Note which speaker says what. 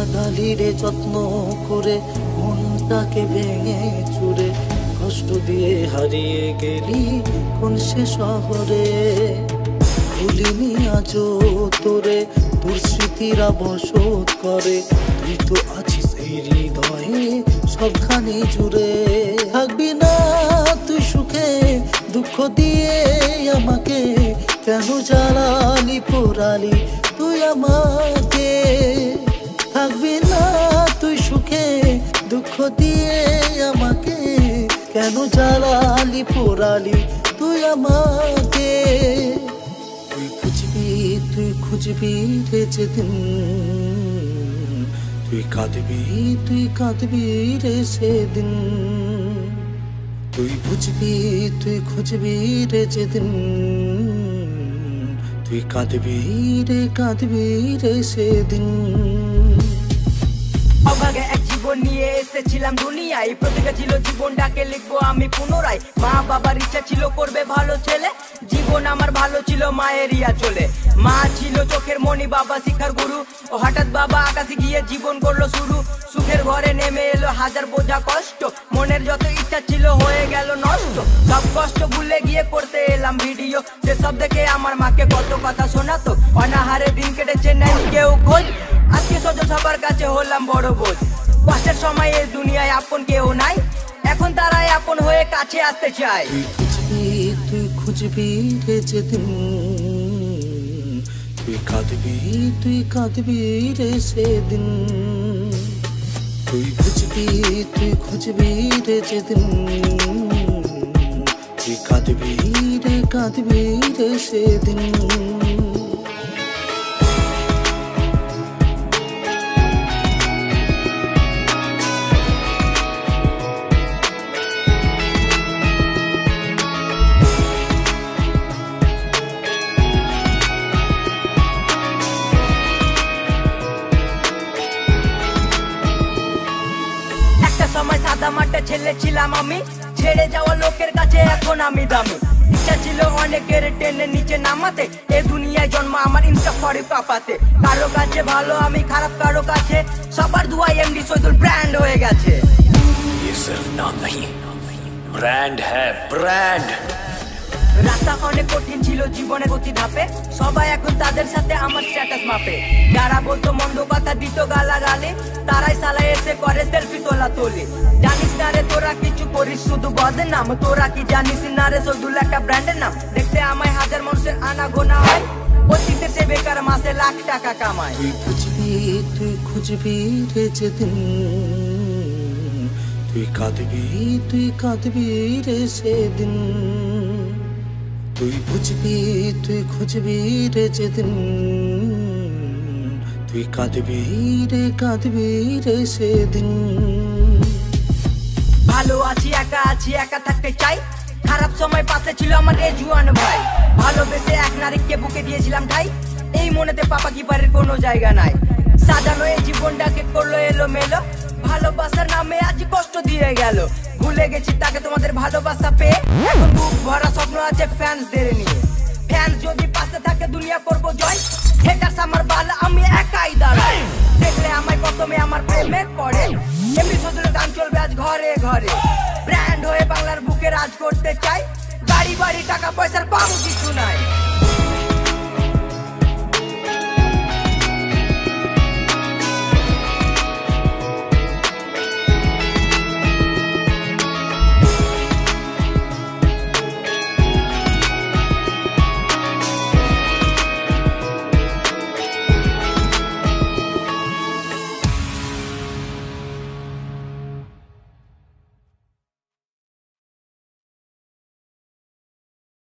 Speaker 1: লাগালিরে যত্ন করে মনটাকে ভেঙে চুরে কষ্ট দিয়ে হারিয়ে গেলি কোন সে শহরে ভুলিনি আজও তোরে তোর স্মৃতিরা বসত করে তুই তো আছিস এই হৃদয়ে সবখানে জুড়ে থাকবি না তুই সুখে দুঃখ দিয়ে আমাকে কেন জ্বালালি পোড়ালি তুই আমাকে থাকবি না তুই সুখে দুঃখ দিয়ে আমাকে কেন জ্বালালি পোড়ালি তুই আমাকে তুই খুঁজবি রে যেদিন তুই কাঁদবি রে সেদিন তুই বুঝবি তুই খুঁজবি রে যেদিন তুই কাঁদবি রে সেদিন
Speaker 2: অভাগে এক জীবন নিয়ে এসেছিলাম দুনিয়ায় প্রতিজ্ঞা ছিল জীবনটাকে লিখবো আমি পুনরায় মা বাবার ইচ্ছা ছিল করবে ভালো ছেলে জীবন আমার ভালো ছিল মায়ের ইয়া চলে মা ছিল চোখের মণি বাবা শিক্ষার গুরু ও হঠাৎ বাবা আকাশে গিয়ে জীবন করলো শুরু সুখের ঘরে নেমে এলো হাজার বোঝা কষ্ট মনের যত ইচ্ছা ছিল হয়ে গেল নষ্ট সব কষ্ট ভুলে গিয়ে করতে এলাম ভিডিও যেসব দেখে আমার মাকে কত কথা শোনাতো অনাহারে দিন কেটেছে নেন কেউ খোঁজ আজকে স্বজন সবার কাছে হলাম বড় বোঝ কষ্টের সময় এই দুনিয়ায় আপন কেউ নাই এখন তারাই আপন হয়ে কাছে আসতে চায়
Speaker 1: তুই খুঁজবি রে যেদিন তুই কাঁদবি রে সেদিন তুই বুঝবি তুই খুঁজবি রে যেদিন তুই কাঁদবি রে সেদিন
Speaker 2: সময় সাদা মাঠে ছেলে ছিলাম আমি ছেড়ে যাওয়া লোকের কাছে এখন আমি দামি ইচ্ছা ছিল অনেকের টেনে নিচে নামাতে এ দুনিয়ায় জন্ম আমার ইনস্টা ফরে পাপাতে কারো কাছে ভালো আমি খারাপ কারো কাছে সবার দুয়াই এমডি সৈদুল ব্র্যান্ড হয়ে গেছে
Speaker 3: ये सिर्फ नाम नहीं ब्रांड है ब्रांड
Speaker 2: রাস্তা অনেক কঠিন ছিল জীবনের গতি ধাপে সবাই এখন তাদের সাথে আমার স্ট্যাটাস মাপে যারা বলতো মন্দ কথা দিত গালাগালি তারাই সালা এসে করে সেলফি তোলা তোলি জানিস না রে তোরা কিছু করিস শুধু বদনাম তোরা কি জানিস না রে সৈদুল একটা ব্র্যান্ডের নাম দেখতে আমায় হাজার মানুষের আনা গোনা হয় অতীতে সে বেকার মাসে লাখ টাকা কামায়
Speaker 1: তুই খুঁজবি রে যেদিন তুই কাঁদবি রে সেদিন তুই বুঝবি তুই খুঁজবি রে যেদিন তুই কাঁদবি রে সেদিন
Speaker 2: ভালো আছি একা থাকতে চাই খারাপ সময় পাশে ছিল আমার এই জুয়ান ভাই ভালোবেসে এক নারীকে বুকে দিয়েছিলাম ঠাই এই মনেতে পাপা কিপারের কোনো জায়গা নাই সাজানো এই জীবনটাকে করলো এলো মেলো ভালোবাসার নামে আজ কষ্ট দিয়ে গেল ভুলে গেছি তাকে তোমাদের ভালোবাসা পেয়ে এখন বুক ভরা স্বপ্ন আছে ফ্যান্সদের নিয়ে ফ্যান্স যদি পাশে থাকে দুনিয়া করবো জয় হেটার্স আমার বাল আমি একাই দাঁড়াই দেখলে আমায় প্রথমে আমার প্রেমে পড়ে এমনি সদুরের গান চলবে আজ ঘরে ঘরে ব্র্যান্ড হয়ে বাংলার বুকে রাজ করতে চাই বাড়ি টাকা পয়সার কম কিছু নাই।